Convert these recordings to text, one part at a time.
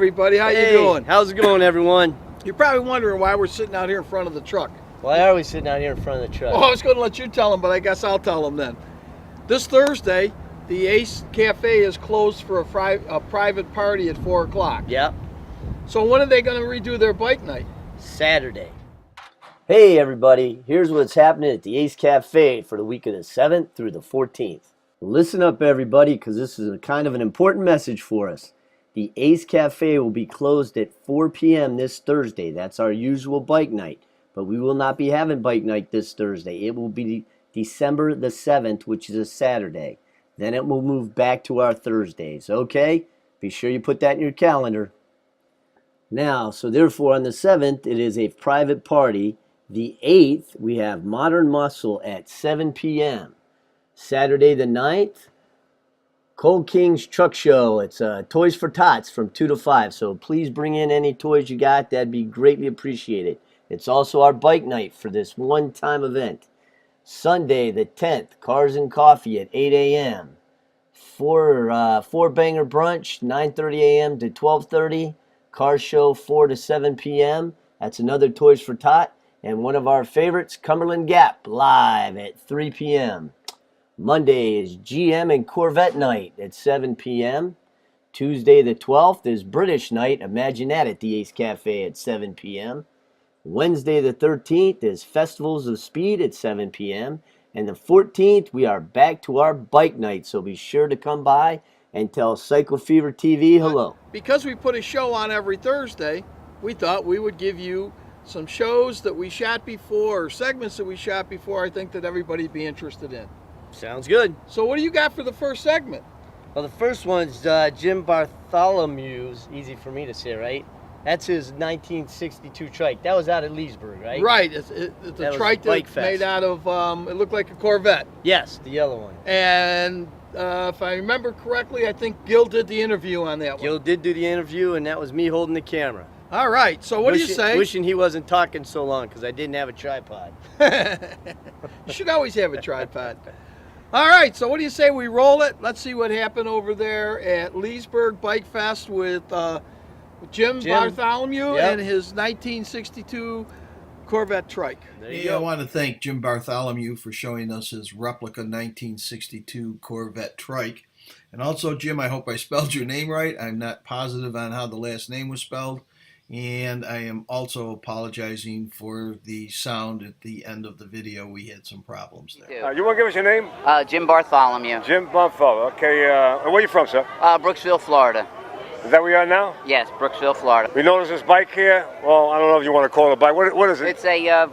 everybody. How you doing? How's it going, everyone? You're probably wondering why we're sitting out here in front of the truck. Why are we sitting out here in front of the truck? Well, I was going to let you tell them, but I guess I'll tell them then. This Thursday, the Ace Cafe is closed for a private party at 4 o'clock. Yep. So when are they going to redo their bike night? Saturday. Hey, everybody. Here's what's happening at the Ace Cafe for the week of the 7th through the 14th. Listen up, everybody, because this is a kind of an important message for us. The Ace Cafe will be closed at 4 p.m. this Thursday. That's our usual bike night. But we will not be having bike night this Thursday. It will be December the 7th, which is a Saturday. Then it will move back to our Thursdays, okay? Be sure you put that in your calendar. Now, so therefore on the 7th, it is a private party. The 8th, we have Modern Muscle at 7 p.m. Saturday the 9th, Cold King's Truck Show. It's Toys for Tots from 2 to 5. So please bring in any toys you got. That'd be greatly appreciated. It's also our bike night for this one-time event. Sunday the 10th, Cars and Coffee at 8 a.m. Four banger brunch, 9:30 a.m. to 12:30. Car show 4 to 7 p.m. That's another Toys for Tot. And one of our favorites, Cumberland Gap, live at 3 p.m. Monday is GM and Corvette night at 7 p.m. Tuesday the 12th is British night. Imagine that at the Ace Cafe at 7 p.m. Wednesday the 13th is Festivals of Speed at 7 p.m. And the 14th, we are back to our bike night. So be sure to come by and tell Cycle Fever TV hello. Because we put a show on every Thursday, we thought we would give you some shows that we shot before, or segments that we shot before, I think that everybody'd be interested in. Sounds good. So what do you got for the first segment? Well, the first one's Jim Bartholomew's, easy for me to say, right? That's his 1962 trike. That was out at Leesburg, right? Right. It's a trike that's made out of, it looked like a Corvette. Yes, the yellow one. And if I remember correctly, I think Gil did the interview on that one. Gil did do the interview, and that was me holding the camera. All right. So what do you say? Wishing he wasn't talking so long because I didn't have a tripod. You should always have a tripod. All right, so what do you say we roll it? Let's see what happened over there at Leesburg Bike Fest with Jim Bartholomew and his 1962 Corvette trike. There you go. I want to thank Jim Bartholomew for showing us his replica 1962 Corvette trike. And also, Jim, I hope I spelled your name right. I'm not positive on how the last name was spelled. And I am also apologizing for the sound at the end of the video. We had some problems there. You want to give us your name? Jim Bartholomew. Jim Bartholomew. Okay, where are you from, sir? Brooksville, Florida. Is that where you are now? Yes, Brooksville, Florida. We noticed this bike here. Well, I don't know if you want to call it a bike. What is it? It's a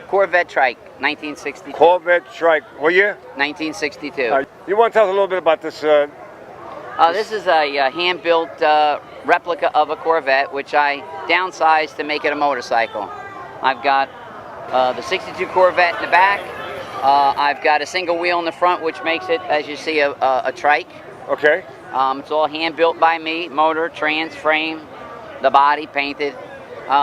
Corvette trike, 1962. Corvette trike. What year? 1962. You want to tell us a little bit about this? This is a hand-built replica of a Corvette, which I downsized to make it a motorcycle. I've got the 62 Corvette in the back. I've got a single wheel in the front, which makes it, as you see, a trike. Okay. It's all hand-built by me, motor, trans, frame, the body painted.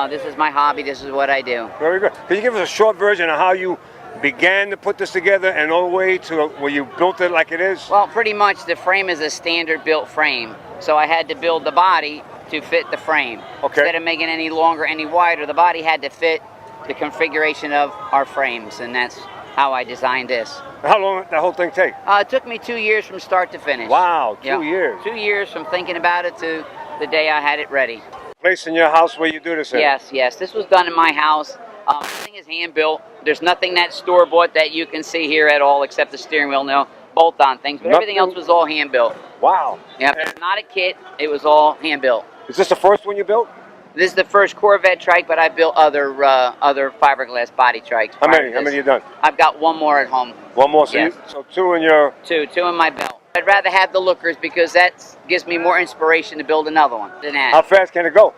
This is my hobby. This is what I do. Very good. Can you give us a short version of how you began to put this together and all the way to where you built it like it is? Well, pretty much the frame is a standard built frame. So I had to build the body to fit the frame. Okay. Instead of making it any longer, any wider, the body had to fit the configuration of our frames, and that's how I designed this. How long did that whole thing take? It took me 2 years from start to finish. Wow, 2 years. 2 years from thinking about it to the day I had it ready. Place in your house where you do this in? Yes. This was done in my house. Everything is hand-built. There's nothing that's store-bought that you can see here at all except the steering wheel, no bolt-on things. But everything else was all hand-built. Wow. Yeah, it's not a kit. It was all hand-built. Is this the first one you built? This is the first Corvette trike, but I built other fiberglass body trikes. How many? How many you done? I've got one more at home. One more. So, yes. So two in your... Two in my belt. I'd rather have the lookers because that gives me more inspiration to build another one than that. How fast can it go?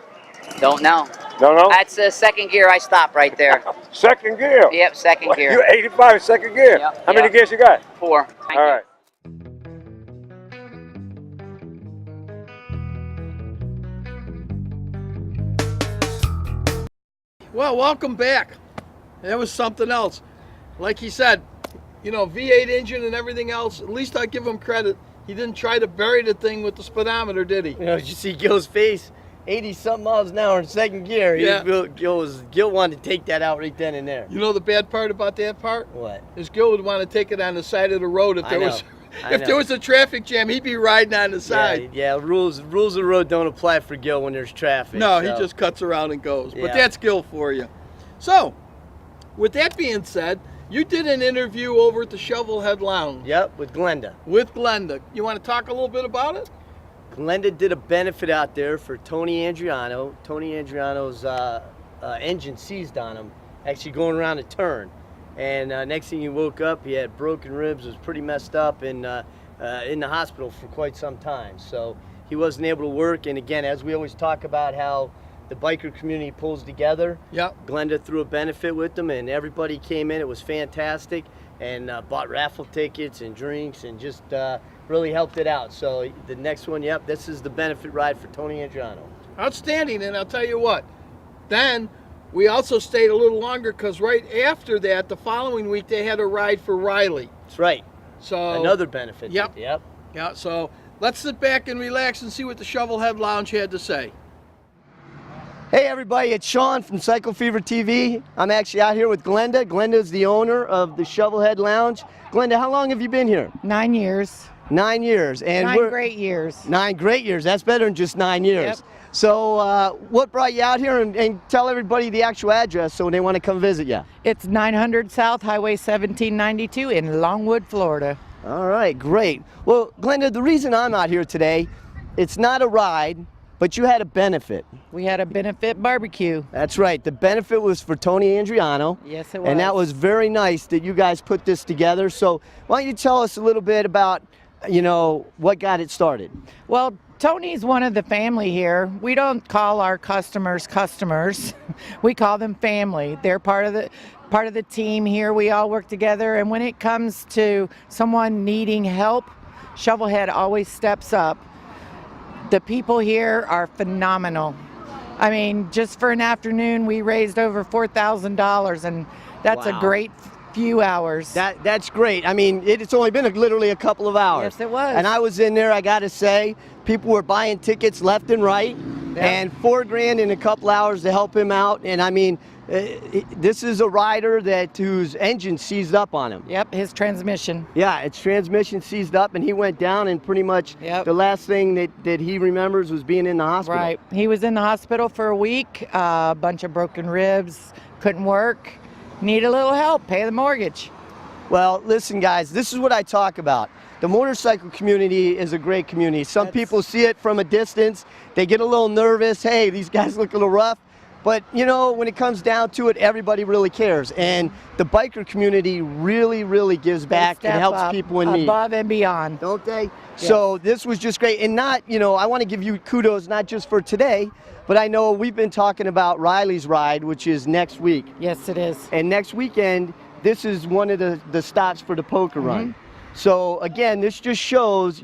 Don't know. Don't know? That's second gear. I stop right there. Second gear? Yep, second gear. You're 85 in second gear? Yep, How many gears you got? 4. All right. Well, welcome back. That was something else. Like he said, you know, V8 engine and everything else, at least I give him credit. He didn't try to bury the thing with the speedometer, did he? You know, did you see Gil's face? 80-something miles an hour in second gear. Yeah. Gil wanted to take that out right then and there. You know the bad part about that part? What? Is Gil would want to take it on the side of the road if I there know. was I if know. there was a traffic jam, he'd be riding on the side. Yeah, rules of the road don't apply for Gil when there's traffic. No, so. he just cuts around and goes. But Yeah. that's Gil for you. So, with that being said, you did an interview over at the Shovelhead Lounge Yep, with Glenda. with Glenda. You want to talk a little bit about it? Glenda did a benefit out there for Tony Andriano. Tony Andriano's engine seized on him, actually going around a turn. And next thing he woke up, he had broken ribs, was pretty messed up, and in the hospital for quite some time. So he wasn't able to work. And again, as we always talk about how the biker community pulls together, Yep. Glenda threw a benefit with them, and everybody came in. It was fantastic, and bought raffle tickets and drinks, and just really helped it out. So the next one, yep, this is the benefit ride for Tony Andriano. Outstanding. And I'll tell you what, then we also stayed a little longer because right after that, the following week, they had a ride for Riley. That's right. So Another benefit. Yep. Yep. Yeah, so let's sit back and relax and see what the Shovelhead Lounge had to say. Hey everybody, it's Sean from Cycle Fever TV. I'm actually out here with Glenda. Glenda's the owner of the Shovelhead Lounge. Glenda, how long have you been here? 9 years. 9 years. And 9 we're- great years. 9 great years. That's better than just 9 years. Yep. So what brought you out here, and tell everybody the actual address so they want to come visit you. It's 900 South Highway 1792 in Longwood, Florida. All right, great. Well, Glenda, the reason I'm out here today, it's not a ride, but you had a benefit. We had a benefit barbecue. That's right. The benefit was for Tony Andriano. Yes, it was. And that was very nice that you guys put this together. So why don't you tell us a little bit about, what got it started? Well, Tony's one of the family here. We don't call our customers customers. We call them family. They're part of the team here. We all work together, and when it comes to someone needing help, Shovelhead always steps up. The people here are phenomenal. I mean, just for an afternoon, we raised over $4,000, and that's Wow. a great few hours. That's great. I mean, it's only been literally a couple of hours. Yes, it was. And I was in there, I got to say, people were buying tickets left and right, and $4,000 in a couple hours to help him out. And I mean, this is a rider whose engine seized up on him. Yep, his transmission. Yeah, its transmission seized up, and he went down, and pretty much Yep. the last thing that he remembers was being in the hospital. Right. He was in the hospital for a week, a bunch of broken ribs, couldn't work, need a little help, pay the mortgage. Well, listen, guys, this is what I talk about. The motorcycle community is a great community. Some people see it from a distance. They get a little nervous. Hey, these guys look a little rough. But, when it comes down to it, everybody really cares. And the biker community really, really gives back They and step helps up people in need. above and beyond. Don't they? So this was just great. And I want to give you kudos, not just for today, but I know we've been talking about Riley's ride, which is next week. Yes, it is. And next weekend, this is one of the stops for the poker run. So again, this just shows,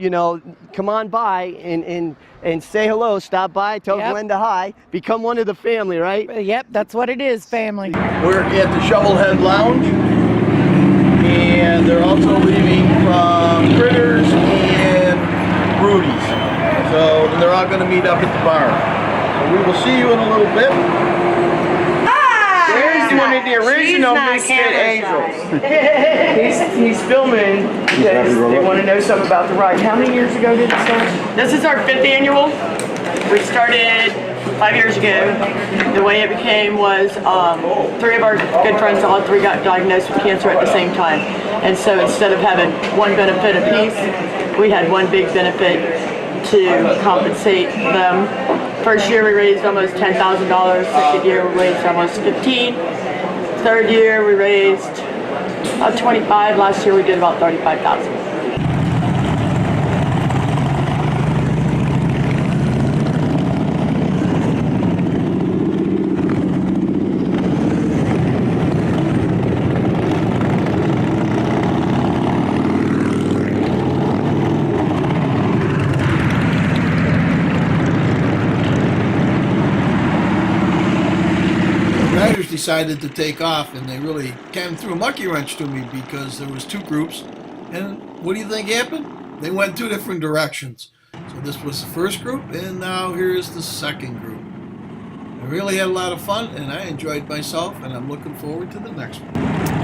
come on by and say hello, stop by, tell Yep. Glenda hi, become one of the family, right? Yep, that's what it is, family. We're at the Shovelhead Lounge, and they're also leaving from Critters and Rudy's. So they're all going to meet up at the bar. So we will see you in a little bit. There's one of the original Misfit Angels. he's filming because they want to know something about the ride. How many years ago did it start? This is our 5th annual. We started 5 years ago. The way it became was 3 of our good friends, all 3 got diagnosed with cancer at the same time. And so instead of having one benefit apiece, we had one big benefit to compensate them. First year we raised almost $10,000. Second year we raised almost 15. Third year we raised about 25. Last year we did about 35,000. Riders decided to take off, and they really kind of threw a monkey wrench to me because there was 2 groups, and what do you think happened? They went 2 different directions. So So this was the first group, and now here's the second group. I really had a lot of fun, and I enjoyed myself, and I'm looking forward to the next one.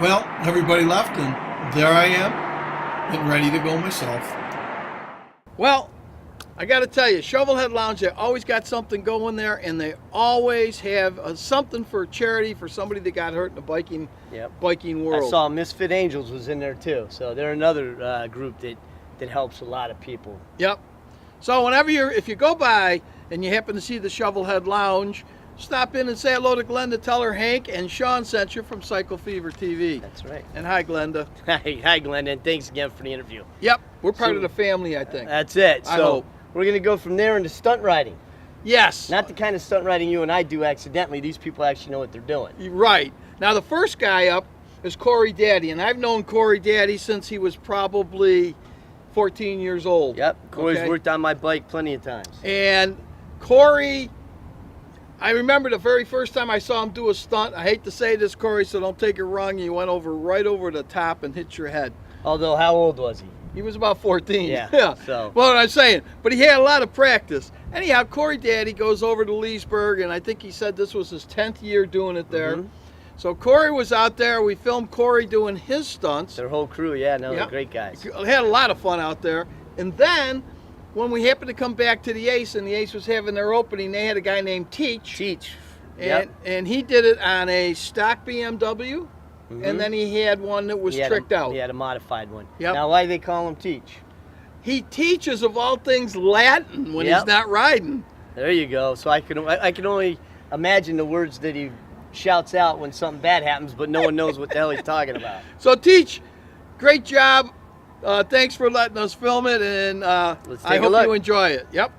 Well, everybody left, and there I am, getting ready to go myself. Well, I got to tell you, Shovelhead Lounge, they always got something going there, and they always have something for charity for somebody that got hurt in the biking world. I saw Misfit Angels was in there too, so they're another group that helps a lot of people. Yep. So whenever if you go by and you happen to see the Shovelhead Lounge, stop in and say hello to Glenda. Tell her Hank and Sean sent you from Cycle Fever TV. That's right. And hi, Glenda. Hi, Glenda, and thanks again for the interview. Yep, we're part of the family, I think. That's it. I So hope. we're going to go from there into stunt riding. Yes. Not the kind of stunt riding you and I do accidentally. These people actually know what they're doing. Right. Now, the first guy up is Corey Daddy, and I've known Corey Daddy since he was probably 14 years old. Yep, Corey's Okay? worked on my bike plenty of times. And Corey, I remember the very first time I saw him do a stunt. I hate to say this, Corey, so don't take it wrong. He went right over the top and hit your head. Although, how old was he? He was about 14. Yeah, so. Well, what I'm saying, but he had a lot of practice. Anyhow, Corey Daddy goes over to Leesburg, and I think he said this was his 10th year doing it there. Mhm. So Corey was out there. We filmed Corey doing his stunts. Their whole crew, yeah, no, they're Yep. great guys. Had a lot of fun out there. And then, when we happened to come back to the Ace, and the Ace was having their opening, they had a guy named Teach. And he did it on a stock BMW, and then he had one that was tricked out. He had a modified one. Yep. Now, why do they call him Teach? He teaches, of all things, Latin when he's not riding. There you go. So I can only imagine the words that he shouts out when something bad happens, but no one knows what the hell he's talking about. So Teach, great job. Thanks for letting us film it, and I hope you enjoy it. Yep.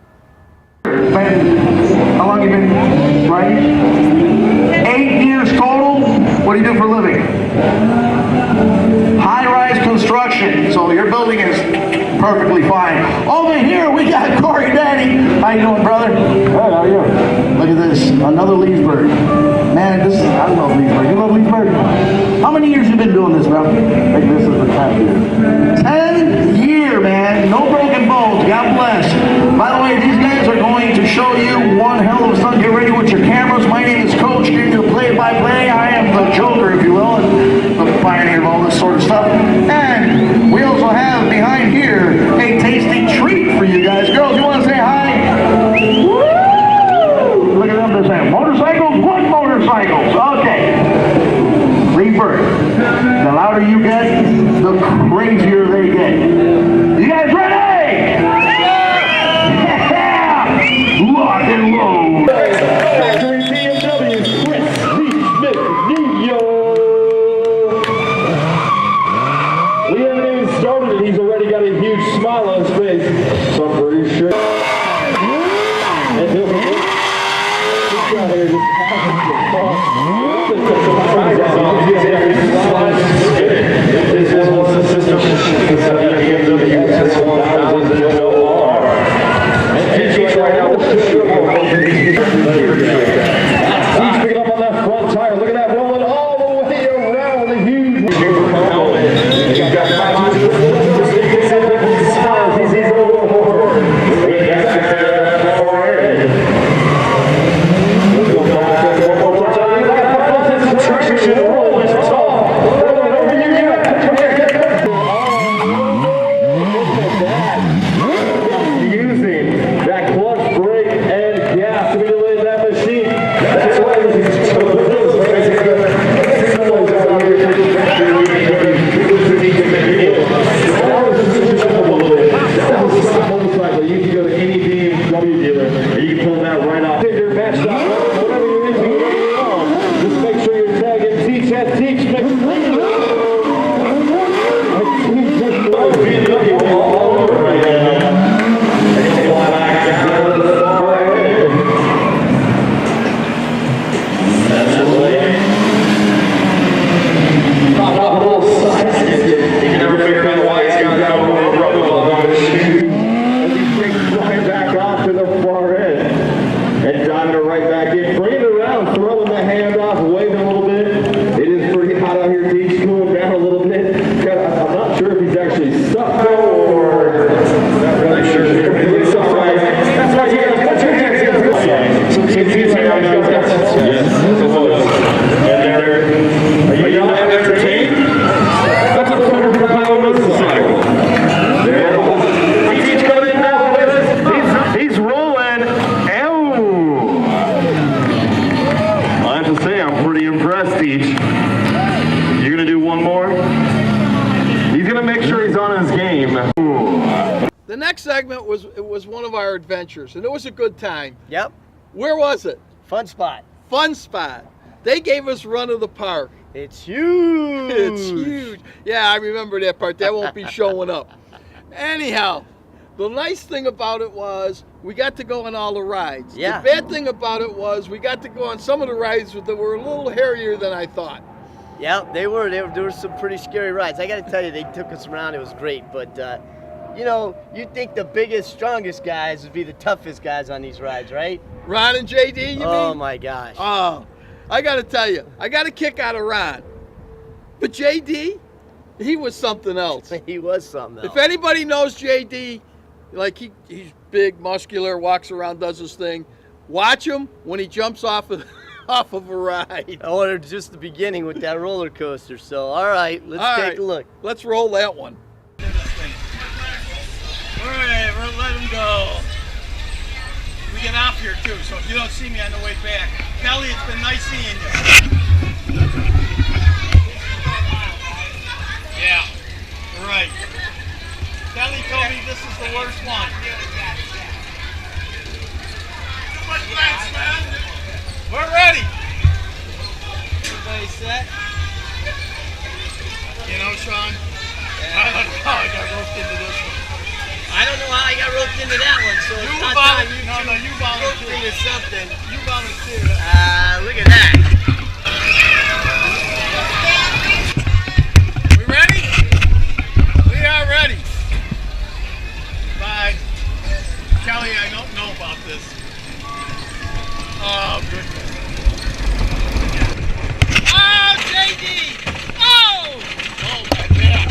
How long you been riding? 8 years total. What do you do for a living? High-rise construction. So your building is perfectly fine. Over here we got Corey Daddy. How you doing, brother? Good. How are you? Look at this. Another Leesburg. Man, I love Leesburg. You love Leesburg? How many years you been doing this, bro? I think this is the 10th year. 10th year, man. No broken bones. God bless. By the way, these guys are going to show you one hell of a stunt. Get ready with your cameras. My name is Coach. Giving you a play-by-play. I am the Joker, if you will, and the pioneer of all this sort of stuff. And we also have behind here a tasty treat for you guys. Girls, you want to say hi? Woo! Look at them. They're saying motorcycles, good motorcycles. Okay. Leesburg. The louder you get, the crazier they get. You guys ready? Yeah! Lock and load. Factory BMW, Chris Lee Smith, New York. We haven't even started and he's already got a huge smile on his face. So I'm pretty sure. And he'll be he's picking up on that front tire. Look at that, rolling all the way around the huge. next segment was one of our adventures, and it was a good time. Yep. Where was it? Fun spot. Fun Spot. They gave us run of the park. It's huge. It's huge. Yeah, I remember that part. That won't be showing up. Anyhow, the nice thing about it was we got to go on all the rides. Yeah. The bad thing about it was we got to go on some of the rides that were a little hairier than I thought. Yeah, there were some pretty scary rides. I got to tell you, they took us around. It was great, but you know, you'd think the biggest, strongest guys would be the toughest guys on these rides, right? Ron and JD, you mean? Oh my gosh. Oh, I got to tell you, I got a kick out of Ron. But JD, he was something else. He was something else. If anybody knows JD, like he's big, muscular, walks around, does his thing. Watch him when he jumps off of a ride. I ordered just the beginning with that roller coaster. So, all right, let's take a look. Let's roll that one. All right, we'll let him go. We get off here too, so if you don't see me on the way back. Kelly, it's been nice seeing you. Yeah, right. Kelly told me this is the worst one. Too much thanks, man. We're ready. Everybody set? You know, Sean, I don't know how I got roped into this one. I don't know how I got roped into that one, so it's not time you volunteered into something. You volunteered. Look at that. We ready? We are ready. Bye. Kelly, I don't know about this. Oh, goodness. Oh, JD! Oh! Oh, my back.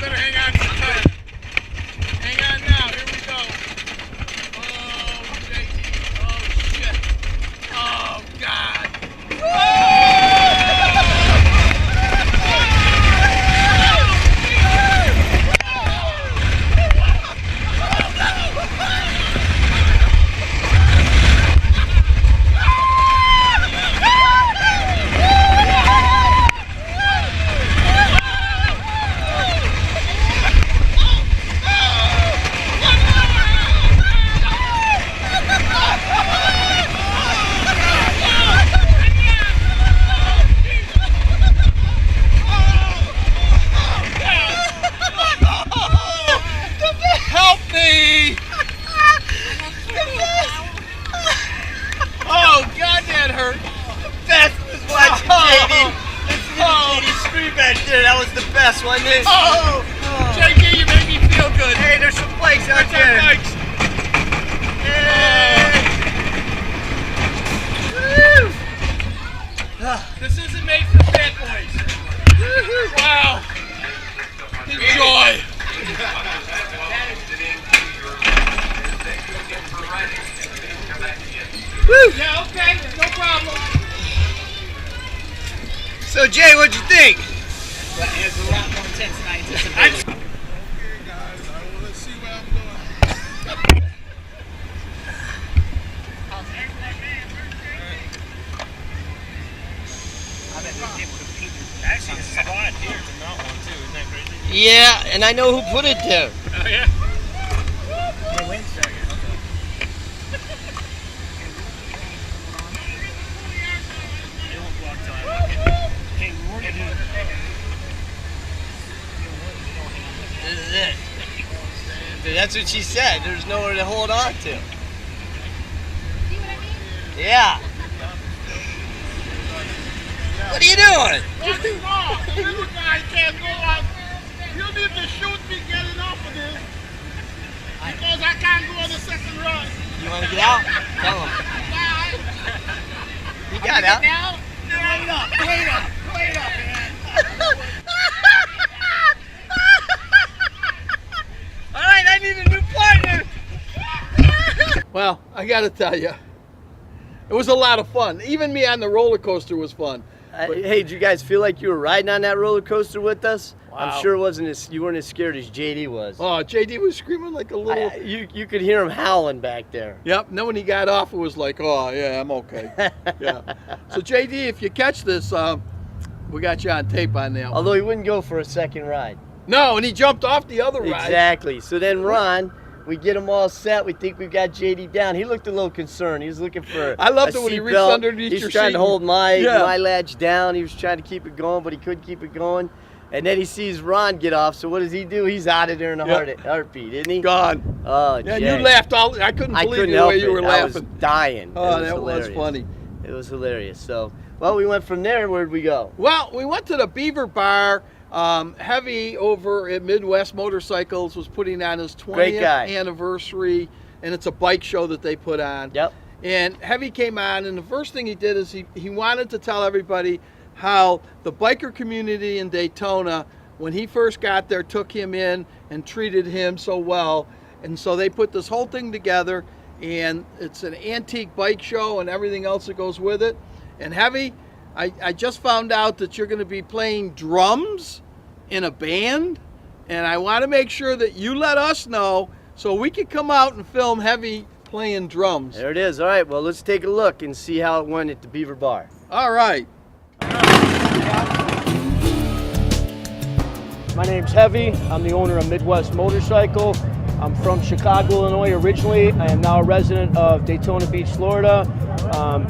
Better hang on tight. Hang on now. Here we go. Oh, JD. Oh, shit. Oh, God. Help me! Oh, God, that hurt. Best was watching JD. JD scream back there. That was the best, wasn't it? Oh! JD, you made me feel good. Hey, there's some bikes out Where's our there. bikes? This isn't made for fat boys. Wow. Enjoy. Yeah, okay, no problem. So, Jay, what'd you think? It was a lot more intense than I anticipated. Okay, guys, I want to see what I'm doing. Actually, the spot here to mount one too. Isn't that crazy? Yeah, and I know who put it there. Oh yeah. The wind second. It won't block till I lock it. Hey, we're gonna do. This is it. Dude, that's what she said. There's nowhere to hold on to. Yeah. What are you doing? What's wrong? You guys can't go on. You need to shoot me getting off of this. Because I can't go on the second run. You want to get out? Tell him. You got out. Now? Wait up, man. All right, I need a new partner. Well, I got to tell you, it was a lot of fun. Even me on the roller coaster was fun. Hey, did you guys feel like you were riding on that roller coaster with us? Wow. I'm sure you weren't as scared as JD was. Oh, JD was screaming like a little. You could hear him howling back there. Yep. And then when he got off, it was like, oh yeah, I'm okay. Yeah. So JD, if you catch this, we got you on tape on that one. Although he wouldn't go for a second ride. No, and he jumped off the other ride. Exactly. So then Ron, we get him all set. We think we've got JD down. He looked a little concerned. He was looking for I loved a it when he seat reached belt. underneath He's your trying seat. to hold my Yeah. latch down. He was trying to keep it going, but he couldn't keep it going. And then he sees Ron get off. So what does he do? He's out of there in a heartbeat, isn't he? Gone. Oh, Yeah, Jay. you laughed all. I couldn't believe the help way you it. were I was laughing. dying. Oh, It was that was hilarious. funny. It was hilarious. So, well, we went from there. Where'd we go? Well, we went to the Beaver Bar. Heavy over at Midwest Motorcycles was putting on his 20th anniversary, and it's a bike show that they put on. Yep. And Heavy came on, and the first thing he did is he wanted to tell everybody how the biker community in Daytona, when he first got there, took him in and treated him so well. And so they put this whole thing together, and it's an antique bike show and everything else that goes with it. And Heavy, I just found out that you're going to be playing drums in a band, and I want to make sure that you let us know so we can come out and film Heavy playing drums. There it is. All right, well, let's take a look and see how it went at the Beaver Bar. All right. My name's Heavy. I'm the owner of Midwest Motorcycle. I'm from Chicago, Illinois originally. I am now a resident of Daytona Beach, Florida.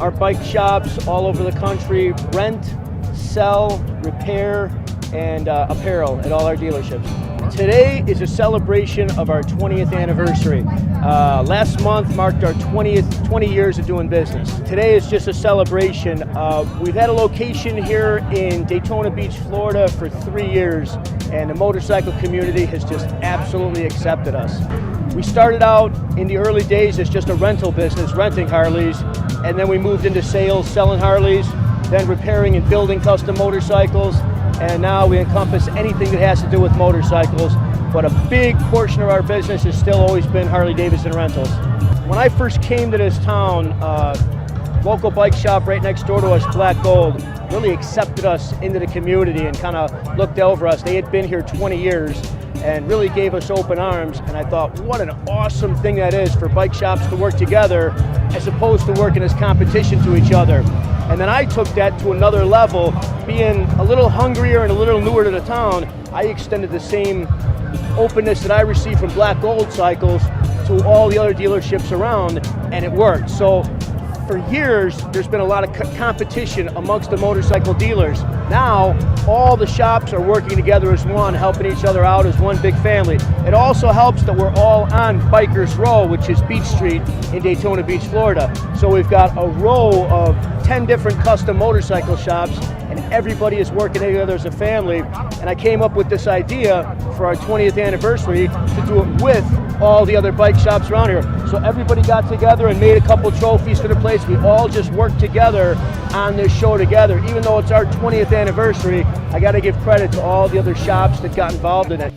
Our bike shops all over the country rent, sell, repair, and apparel at all our dealerships. Today is a celebration of our 20th anniversary. Last month marked our 20 years of doing business. Today is just a celebration. We've had a location here in Daytona Beach, Florida for 3 years, and the motorcycle community has just absolutely accepted us. We started out in the early days as just a rental business, renting Harleys, and then we moved into sales, selling Harleys, then repairing and building custom motorcycles, and now we encompass anything that has to do with motorcycles, but a big portion of our business has still always been Harley-Davidson rentals. When I first came to this town, local bike shop right next door to us, Black Gold, really accepted us into the community and kind of looked over us. They had been here 20 years and really gave us open arms, and I thought, what an awesome thing that is for bike shops to work together as opposed to working as competition to each other. And then I took that to another level. Being a little hungrier and a little newer to the town, I extended the same openness that I received from Black Gold Cycles to all the other dealerships around, and it worked. So for years, there's been a lot of competition amongst the motorcycle dealers. Now, all the shops are working together as one, helping each other out as one big family. It also helps that we're all on Bikers Row, which is Beach Street in Daytona Beach, Florida. So we've got a row of 10 different custom motorcycle shops, and everybody is working together as a family. And I came up with this idea for our 20th anniversary to do it with all the other bike shops around here. So everybody got together and made a couple trophies for the place. We all just worked together on this show together. Even though it's our 20th anniversary, I got to give credit to all the other shops that got involved in it.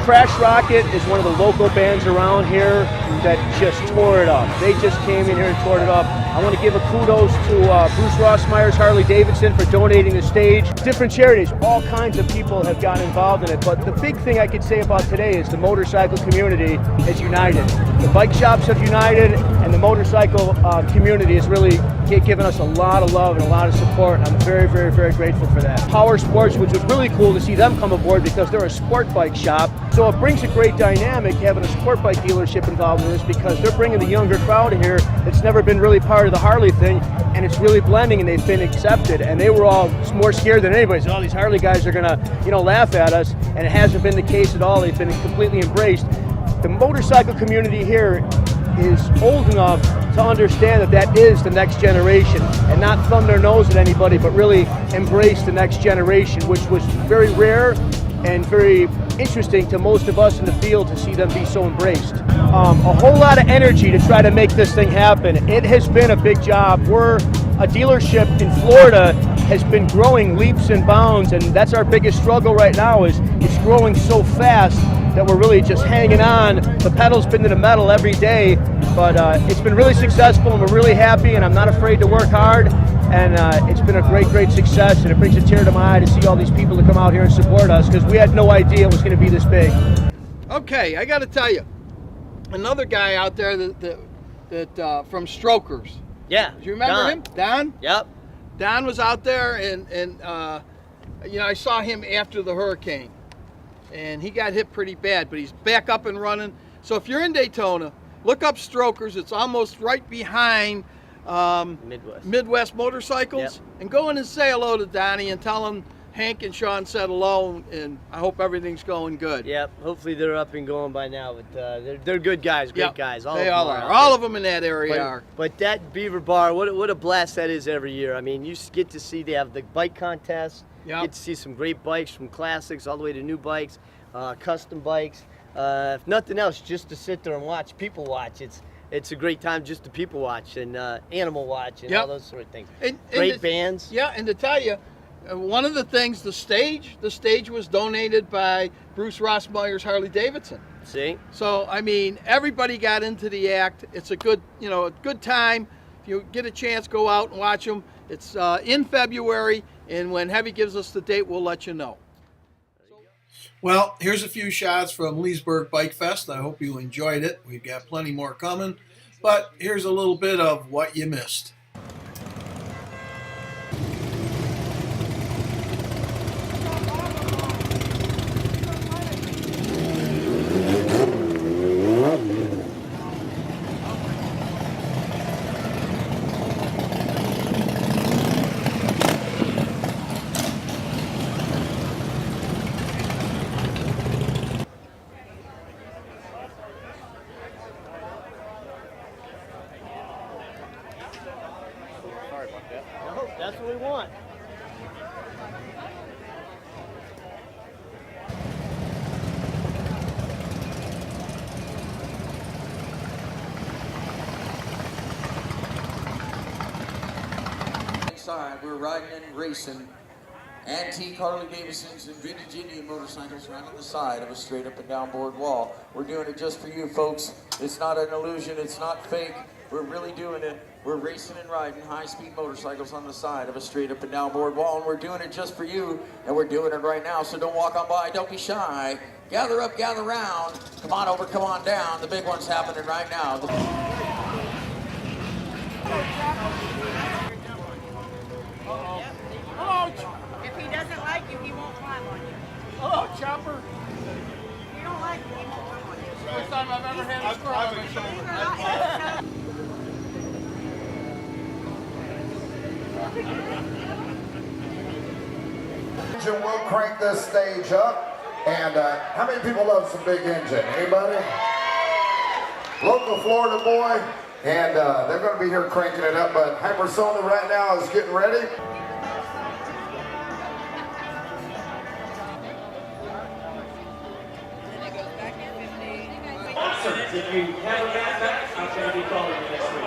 Crash Rocket is one of the local bands around here that just tore it up. They just came in here and tore it up. I want to give a kudos to Bruce Rossmeyer's Harley Davidson for donating the stage. Different charities, all kinds of people have gotten involved in it, but the big thing I could say about today is the motorcycle community is united. The bike shops have united, and the motorcycle community has really given us a lot of love and a lot of support, and I'm very, very, very grateful for that. Power Sports, which was really cool to see them come aboard because they're a sport bike shop, so it brings a great dynamic having a sport bike dealership involved in this because they're bringing the younger crowd here that's never been really part of the Harley thing, and it's really blending, and they've been accepted, and they were all more scared than anybody. So all these Harley guys are gonna, laugh at us, and it hasn't been the case at all. They've been completely embraced. the motorcycle community here is old enough to understand that that is the next generation, and not thumb their nose at anybody, but really embrace the next generation, which was very rare and very interesting to most of us in the field to see them be so embraced. A whole lot of energy to try to make this thing happen. It has been a big job. We're a dealership in Florida has been growing leaps and bounds, and that's our biggest struggle right now is it's growing so fast that we're really just hanging on. The pedal's been to the metal every day, but it's been really successful and we're really happy, and I'm not afraid to work hard, and it's been a great success, and it brings a tear to my eye to see all these people that come out here and support us because we had no idea it was going to be this big. Okay, I got to tell you, another guy out there that from Strokers. Yeah. Do you remember him? Don? Yep. Don was out there, and you know, I saw him after the hurricane, and he got hit pretty bad, but he's back up and running. So if you're in Daytona, look up Strokers. It's almost right behind Midwest Motorcycles. Yep. And go in and say hello to Donnie and tell him Hank and Sean said hello, and I hope everything's going good. Yep. Hopefully they're up and going by now, but they're good guys, great guys. They all are. All of them in that area are. But that Beaver Bar, what a blast that is every year. I mean, you get to see, they have the bike contests. Yep. You get to see some great bikes, from classics all the way to new bikes, custom bikes. If nothing else, just to sit there and watch, people watch. It's a great time just to people watch and animal watch and all those sort of things. Great bands. Yeah, and to tell you, one of the things, the stage was donated by Bruce Rossmeyer's Harley Davidson. See? So, I mean, everybody got into the act. It's a good, a good time. If you get a chance, go out and watch them. It's in February, and when Heavy gives us the date, we'll let you know. Well, here's a few shots from Leesburg Bike Fest. I hope you enjoyed it. We've got plenty more coming, but here's a little bit of what you missed. No, that's what we want. Inside, we're riding and racing antique Harley Davidsons and vintage Indian motorcycles right on the side of a straight up and down board wall. We're doing it just for you folks. It's not an illusion, it's not fake. We're really doing it. We're racing and riding high-speed motorcycles on the side of a straight up and down board wall, and we're doing it just for you, and we're doing it right now, so don't walk on by, don't be shy. Gather up, gather round. Come on over, come on down. The big one's happening right now. Hello, If he doesn't like you, he won't climb on you. hello, Chopper. If you don't like him, he won't climb on you. First time I've ever had a squirrel on my shoulder. Engine will crank this stage up. And how many people love some big engine? Anybody? Local Florida boy. And they're going to be here cranking it up. But Hypersona right now is getting ready. If you have a backpack, I'm going to be calling you next week.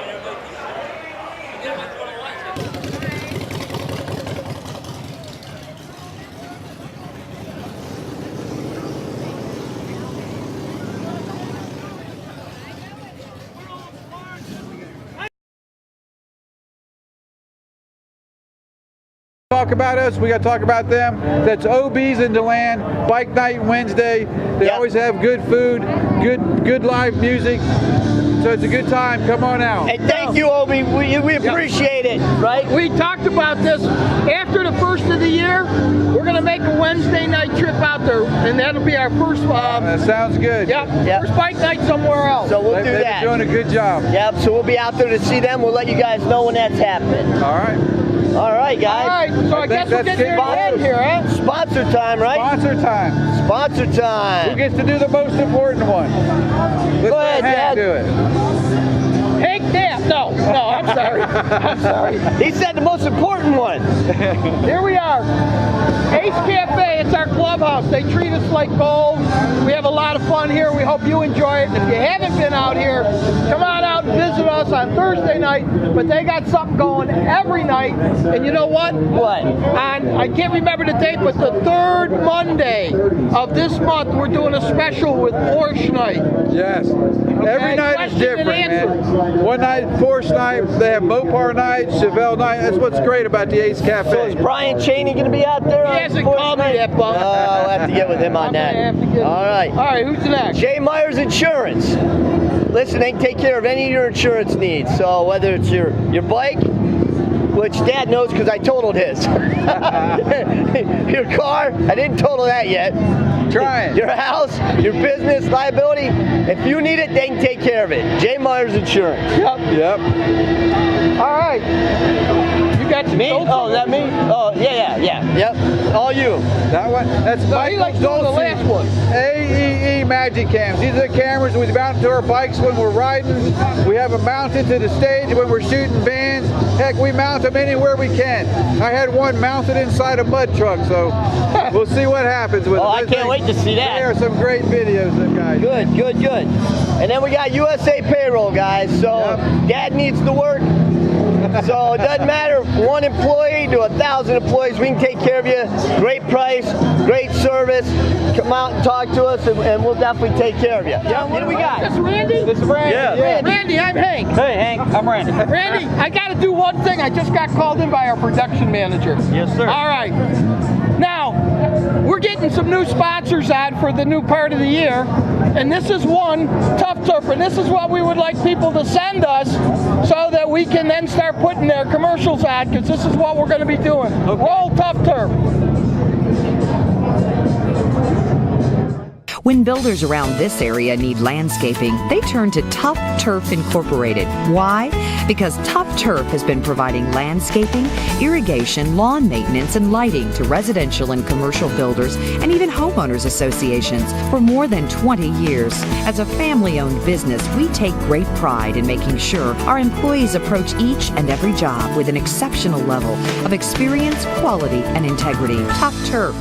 Talk about us, we got to talk about them. That's OB's in DeLand, Bike Night Wednesday. They always have good food, good live music. So it's a good time. Come on out. Hey, thank you, Obi. We appreciate it, right? We talked about this after the first of the year. We're going to make a Wednesday night trip out there, and that'll be our first. That sounds good. Yep. First bike night somewhere else. So we'll do that. They're doing a good job. Yep. So we'll be out there to see them. We'll let you guys know when that's happening. All right. All right, guys. All right, so I guess we're getting near the end here, huh? Sponsor time, right? Sponsor time. Sponsor Who time. gets to do the most important one? Let's Go ahead, let Hank Dad. do it. Hank Knapp. No, I'm sorry. I'm sorry. He said the most important one. Here we are. Ace Cafe, it's our clubhouse. They treat us like gold. We have a lot of fun here. We hope you enjoy it. If you haven't been out here, come on out and visit us on Thursday night. But they got something going every night. And you know what? What? On, I can't remember the date, but the third Monday of this month, we're doing a special with Porsche Night. Yes. Every night is Question and different, answers. man. One night, Porsche night, they have Mopar night, Chevelle night. That's what's great about the Ace Cafe. So is Brian Cheney going to be out there? He hasn't called me yet, bum. I'll have to get with him on I'm that. gonna have to get- All right. All right, who's next? Jay Myers Insurance. Listen, they can take care of any of your insurance needs. So whether it's your bike, which Dad knows because I totaled his. Your car, I didn't total that yet. Trying. Your house, your business, liability. If you need it, they can take care of it. Jay Myers Insurance. Yep. All right. You got your Me? notes Oh, on is that me? Oh, yeah. Yep. All you. That one. That's No, he Michael likes doing the last one. AEE Magic Cams. These are the cameras we mount to our bikes when we're riding. We have them mounted to the stage when we're shooting bands. Heck, we mount them anywhere we can. I had one mounted inside a mud truck, so we'll see what happens with Oh, them. I can't wait to see that. There are some great videos, them guys. Good. And then we got USA Payroll, guys. So Dad needs to work. So it doesn't matter, one employee to 1,000 employees, we can take care of you. Great price, great service. Come out and talk to us, and we'll definitely take care of you. Yeah, what do we got? This Randy? This is Randy. Yeah. Randy, I'm Hank. Hey, Hank, I'm Randy. Randy, I got to do one thing. I just got called in by our production manager. Yes, sir. All right. Now, we're getting some new sponsors on for the new part of the year, and this is one, Tough Turf, and this is what we would like people to send us so that we can then start putting their commercials on, because this is what we're going to be doing. Okay. Roll Tough Turf. When builders around this area need landscaping, they turn to Tough Turf Incorporated. Why? Because Tough Turf has been providing landscaping, irrigation, lawn maintenance, and lighting to residential and commercial builders and even homeowners associations for more than 20 years. As a family-owned business, we take great pride in making sure our employees approach each and every job with an exceptional level of experience, quality, and integrity. Tough Turf.